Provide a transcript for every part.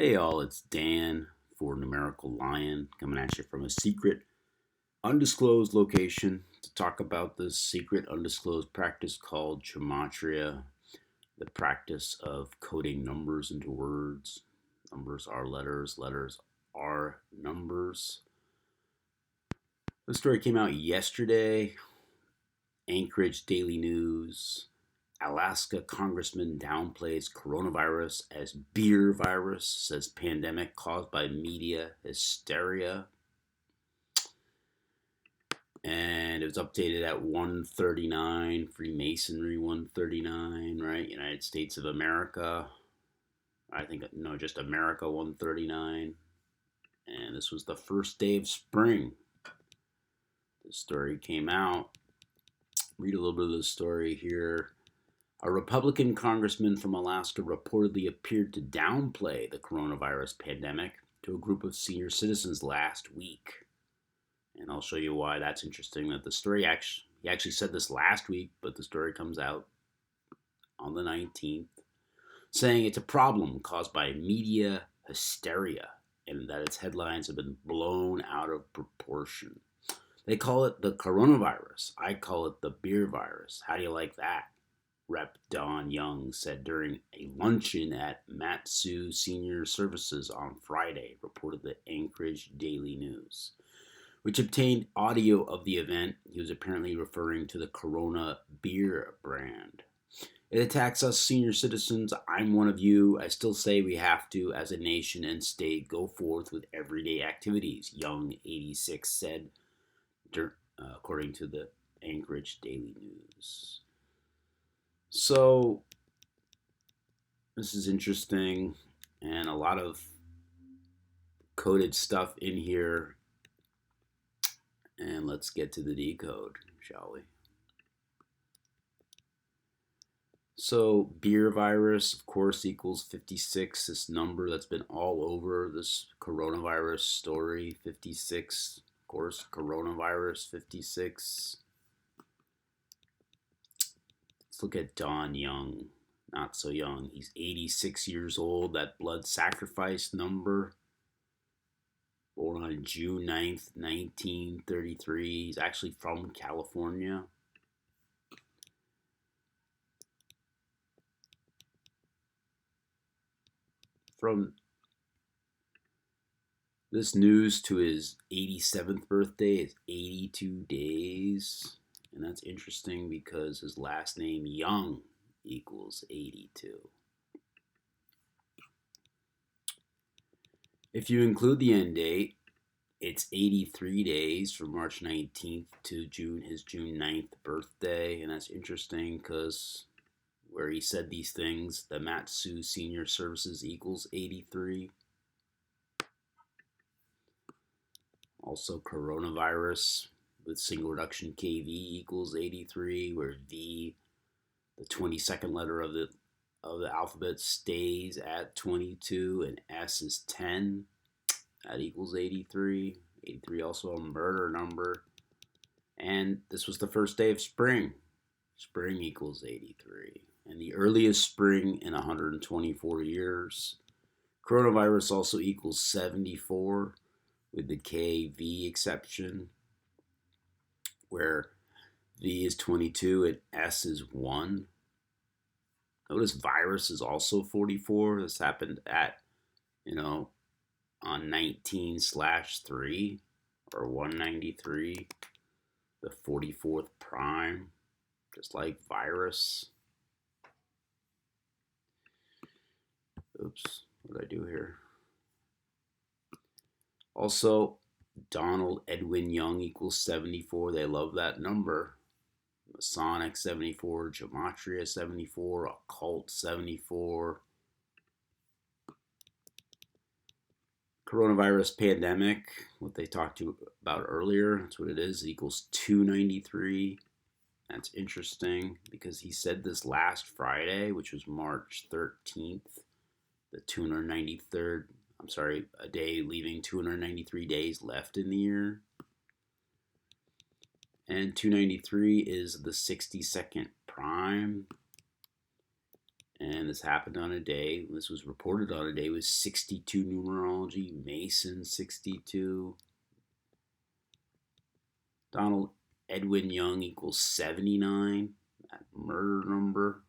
Hey all, it's Dan for Numerical Lion coming at you from a secret, undisclosed location to talk about this secret, undisclosed practice called gematria, the practice of coding numbers into words. Numbers are letters, letters are numbers. The story came out yesterday. Anchorage Daily News. Alaska congressman downplays coronavirus as beer virus, says pandemic caused by media hysteria. And it was updated at 139, Freemasonry 139, right? United States of America. I think, no, just America 139. And this was the first day of spring. The story came out. Read a little bit of the story here. A Republican congressman from Alaska reportedly appeared to downplay the coronavirus pandemic to a group of senior citizens last week. And I'll show you why that's interesting. That the story he actually said this last week, but the story comes out on the 19th, saying it's a problem caused by media hysteria and that its headlines have been blown out of proportion. They call it the coronavirus. I call it the beer virus. How do you like that? Rep. Don Young said during a luncheon at Matsu Senior Services on Friday, reported the Anchorage Daily News, which obtained audio of the event. He was apparently referring to the Corona beer brand. It attacks us senior citizens. I'm one of you. I still say we have to, as a nation and state, go forth with everyday activities, Young, 86, said, according to the Anchorage Daily News. So, this is interesting, and a lot of coded stuff in here. And let's get to the decode, shall we? So, beer virus, of course, equals 56, this number that's been all over this coronavirus story. 56, of course, coronavirus 56. Let's look at Don Young. Not so young. He's 86 years old. That blood sacrifice number. Born on June 9th, 1933. He's actually from California. From this news to his 87th birthday is 82 days. And that's interesting because his last name, Young, equals 82. If you include the end date, it's 83 days from March 19th to his June 9th birthday. And that's interesting because where he said these things, the Matsu Senior Services equals 83. Also, coronavirus with single reduction KV equals 83, where V, the 22nd letter of the alphabet, stays at 22, and S is 10. That equals 83. 83 also a murder number. And this was the first day of spring. Spring equals 83. And the earliest spring in 124 years. Coronavirus also equals 74 with the KV exception, where V is 22 and S is 1. Notice virus is also 44. This happened at, on 19/3 or 193, the 44th prime, just like virus. Oops, what did I do here? Also, Donald Edwin Young equals 74. They love that number. Masonic 74, Gematria 74, Occult 74. Coronavirus pandemic, what they talked to you about earlier, that's what it is. It equals 293. That's interesting because he said this last Friday, which was March 13th, the 293rd. A day leaving 293 days left in the year. And 293 is the 62nd prime. And this happened on a day, this was reported on a day with 62 numerology, Mason 62, Donald Edwin Young equals 79, that murder number.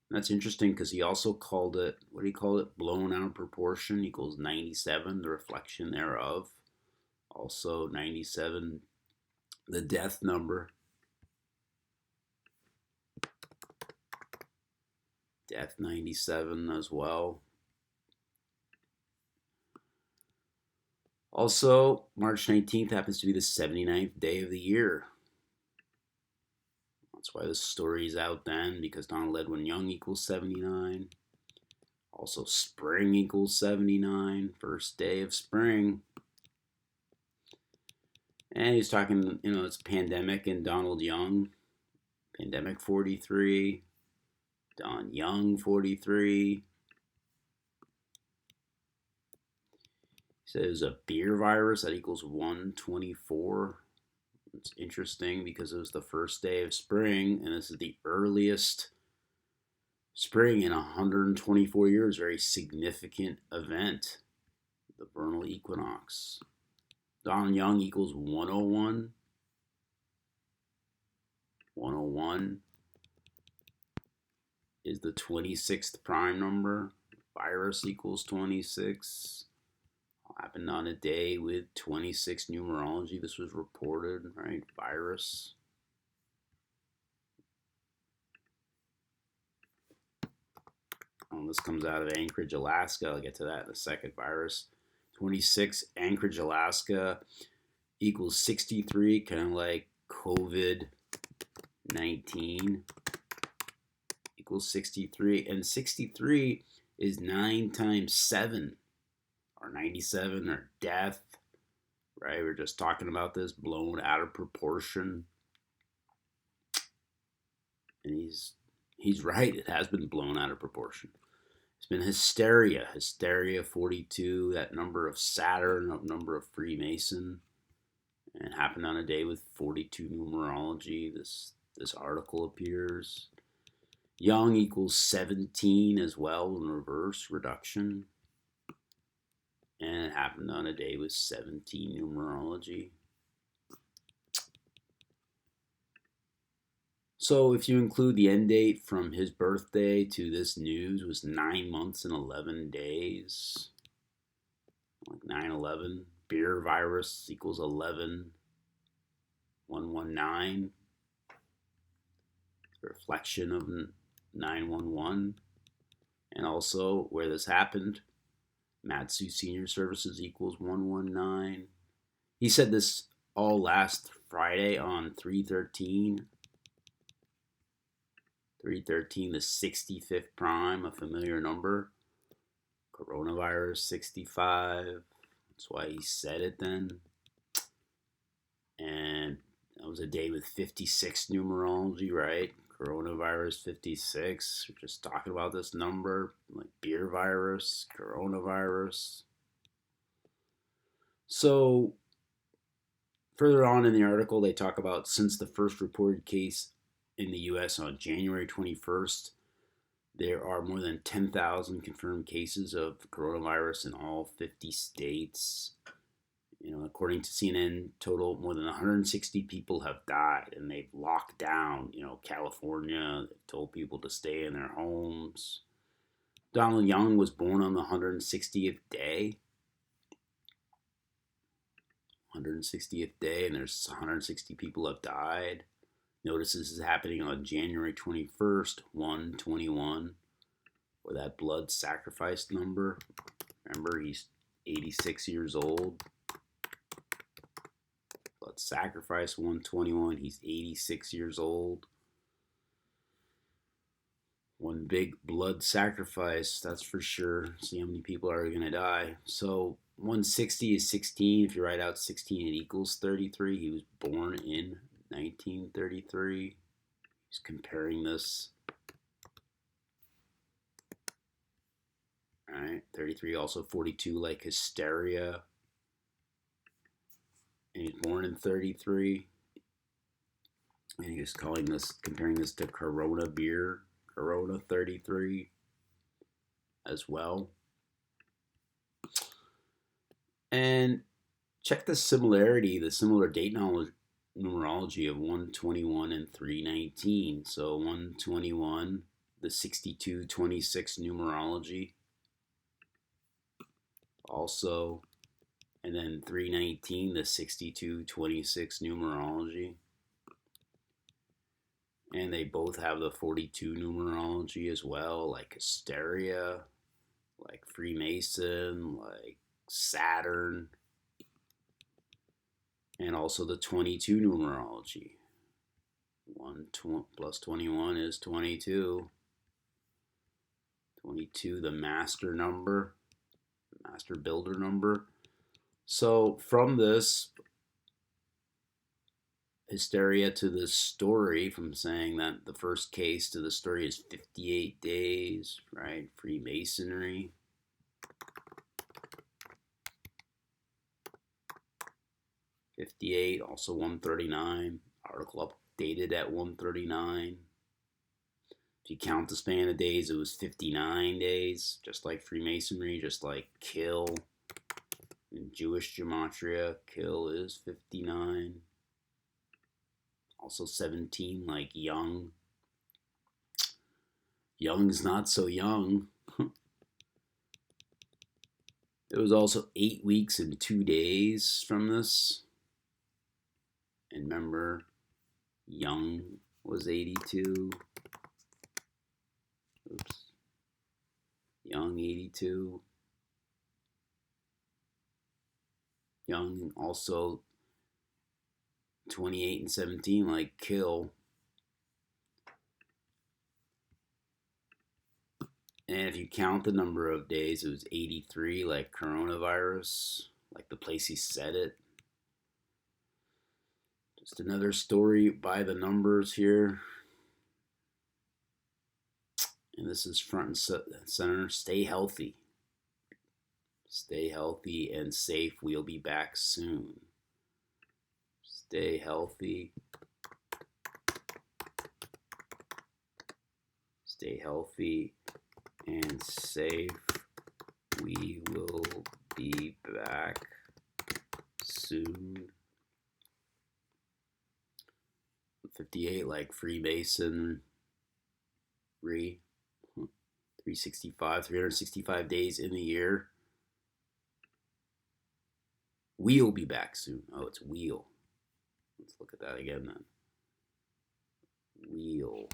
And that's interesting because he also called it, what do you call it? Blown out of proportion equals 97, the reflection thereof. Also 97, the death number. Death 97 as well. Also, March 19th happens to be the 79th day of the year. That's why this story is out then, because Donald Edwin Young equals 79. Also, spring equals 79, first day of spring. And he's talking, it's pandemic and Donald Young. Pandemic 43. Don Young 43. He says a beer virus that equals 124. It's interesting because it was the first day of spring, and this is the earliest spring in 124 years. Very significant event, the vernal equinox. Don Young equals 101. 101 is the 26th prime number. Virus equals 26. Happened on a day with 26 numerology. This was reported, right? Virus. This comes out of Anchorage, Alaska. I'll get to that in a second. Virus 26, Anchorage, Alaska equals 63, kind of like COVID 19 equals 63. And 63 is 9 times 7. Or 97, or death, right? We're just talking about this, blown out of proportion. And he's right, it has been blown out of proportion. It's been hysteria 42, that number of Saturn, that number of Freemason. And it happened on a day with 42 numerology. This article appears. Young equals 17 as well in reverse reduction. And it happened on a day with 17 numerology. So if you include the end date from his birthday to this news was 9 months and 11 days. Like 9/11. Beer virus equals 11. 119. Reflection of 911. And also where this happened, Matsu Senior Services equals 119. He said this all last Friday on 3/13. 3/13, the 65th prime, a familiar number. Coronavirus 65. That's why he said it then. And that was a day with 56 numerology, right? Coronavirus 56. We're just talking about this number, like beer virus, coronavirus. So further on in the article, they talk about since the first reported case in the U.S. on January 21st, there are more than 10,000 confirmed cases of coronavirus in all 50 states. According to CNN, total more than 160 people have died, and they've locked down, California. They've told people to stay in their homes. Donald Young was born on the 160th day. 160th day, and there's 160 people have died. Notice this is happening on January 21st, 1/21, or that blood sacrifice number. Remember, he's 86 years old. Blood sacrifice 1/21, he's 86 years old. One big blood sacrifice, that's for sure. See how many people are going to die. So 160 is 16. If you write out 16, it equals 33. He was born in 1933. He's comparing this. All right, 33, also 42, like hysteria. And he's born in 33. And he's calling this, comparing this to Corona beer. Corona 33 as well. And check the similar date numerology of 121 and 319. So 121, the 6226 numerology. Also, and then 319, the 6226 numerology. And they both have the 42 numerology as well, like hysteria, like Freemason, like Saturn, and also the 22 numerology. 1 plus 21 is 22. 22, the master number, master builder number. So from this hysteria to this story, from saying that the first case to the story is 58 days, right? Freemasonry. '58, also 139. Article updated at 139. If you count the span of days, it was 59 days, just like Freemasonry, just like kill. In Jewish gematria, kill is 59. Also 17, like young. Young's not so young. It was also 8 weeks and 2 days from this. And remember, young was 82. Oops. Young 82. Young also 28 and 17, like kill. And if you count the number of days, it was 83, like coronavirus, like the place he said it. Just another story by the numbers here. And this is front and center. Stay healthy. Stay healthy and safe. We'll be back soon. Stay healthy. Stay healthy and safe. We will be back soon. 58, like Freemason. 365 days in a year. We'll be back soon. Oh, it's wheel. Let's look at that again then. Wheel.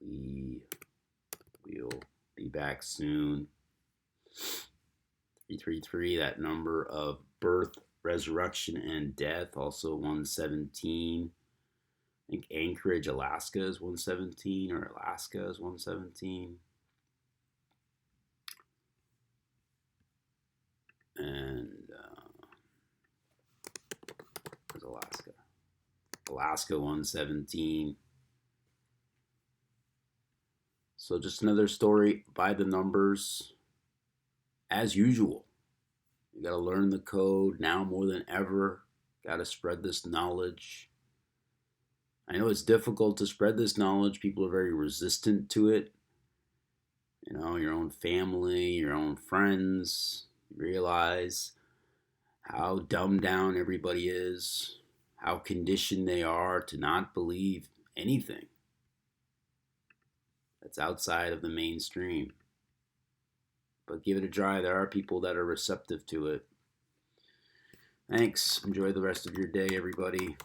We will be back soon. 333, that number of birth, resurrection, and death. Also 117. I think Anchorage, Alaska is 117, or Alaska is 117. And where's Alaska? Alaska 117. So just another story by the numbers. As usual, you got to learn the code now more than ever. Got to spread this knowledge. I know it's difficult to spread this knowledge. People are very resistant to it. You know, your own family, your own friends. You realize how dumbed down everybody is, how conditioned they are to not believe anything that's outside of the mainstream. But give it a try. There are people that are receptive to it. Thanks. Enjoy the rest of your day, everybody.